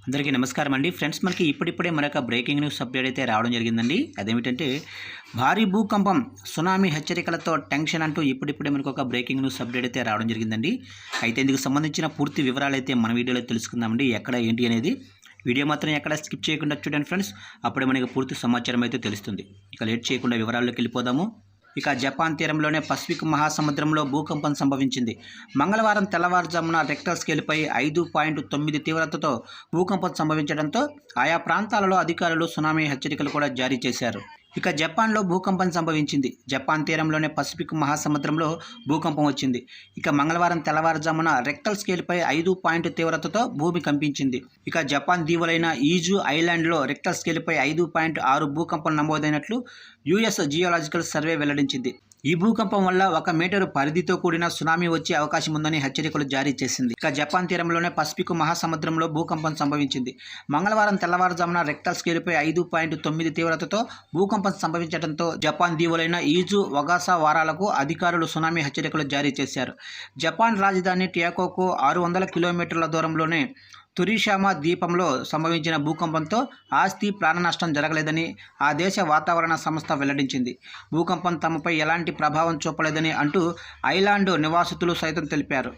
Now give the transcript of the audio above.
అందరికీ నమస్కారం అండి ఫ్రెండ్స్. మనకి ఇప్పుడిప్పుడే మరొక బ్రేకింగ్ న్యూస్ అప్డేట్ అయితే రావడం జరిగిందండి. అదేమిటంటే భారీ భూకంపం సునామీ హెచ్చరికలతో టెన్షన్ అంటూ ఇప్పుడిప్పుడే మనకు ఒక బ్రేకింగ్ న్యూస్ అప్డేట్ అయితే రావడం జరిగిందండి. అయితే ఇందుకు సంబంధించిన పూర్తి వివరాలు అయితే మన వీడియోలో తెలుసుకుందామండి. ఎక్కడ ఏంటి అనేది వీడియో మాత్రం ఎక్కడ స్కిప్ చేయకుండా చూడండి ఫ్రెండ్స్. అప్పుడే మనకి పూర్తి సమాచారం అయితే తెలుస్తుంది. ఇక లేట్ చేయకుండా వివరాల్లోకి వెళ్ళిపోదాము. ఇక జపాన్ తీరంలోనే పసిఫిక్ మహాసముద్రంలో భూకంపం సంభవించింది. మంగళవారం తెల్లవారుజామున రెక్టర్ స్కేల్పై 5.9 తీవ్రతతో భూకంపం సంభవించడంతో ఆయా ప్రాంతాలలో అధికారులు సునామీ హెచ్చరికలు కూడా జారీ చేశారు. ఇక జపాన్లో భూకంపం సంభవించింది. జపాన్ తీరంలోనే పసిఫిక్ మహాసముద్రంలో భూకంపం వచ్చింది. ఇక మంగళవారం తెల్లవారుజామున రెక్టర్ స్కేల్పై 5 తీవ్రతతో భూమి కంపించింది. ఇక జపాన్ దీవులైన ఈజు ఐలాండ్లో రెక్టర్ స్కేల్పై 5.6 భూకంపం నమోదైనట్లు యుఎస్ జియోలాజికల్ సర్వే వెల్లడించింది. ఈ భూకంపం వల్ల 1 మీటరు పరిధితో కూడిన సునామీ వచ్చే అవకాశం ఉందని హెచ్చరికలు జారీ చేసింది. ఇక జపాన్ తీరంలోనే పసిఫిక్ మహాసముద్రంలో భూకంపం సంభవించింది. మంగళవారం తెల్లవారుజామున రెక్టర్ స్కేల్పై 5.9 తీవ్రతతో భూకంపం సంభవించడంతో జపాన్ దీవులైన ఈజు ఒగాసా వారాలకు అధికారులు సునామీ హెచ్చరికలు జారీ చేశారు. జపాన్ రాజధాని టోక్యోకు 600 కిలోమీటర్ల దూరంలోనే తురిషామా ద్వీపంలో సంభవించిన భూకంపంతో ఆస్తి ప్రాణ నష్టం జరగలేదని ఆ దేశ వాతావరణ సంస్థ వెల్లడించింది. భూకంపం తమపై ఎలాంటి ప్రభావం చూపలేదని అంటూ ఐలాండ్ నివాసితులు సైతం తెలిపారు.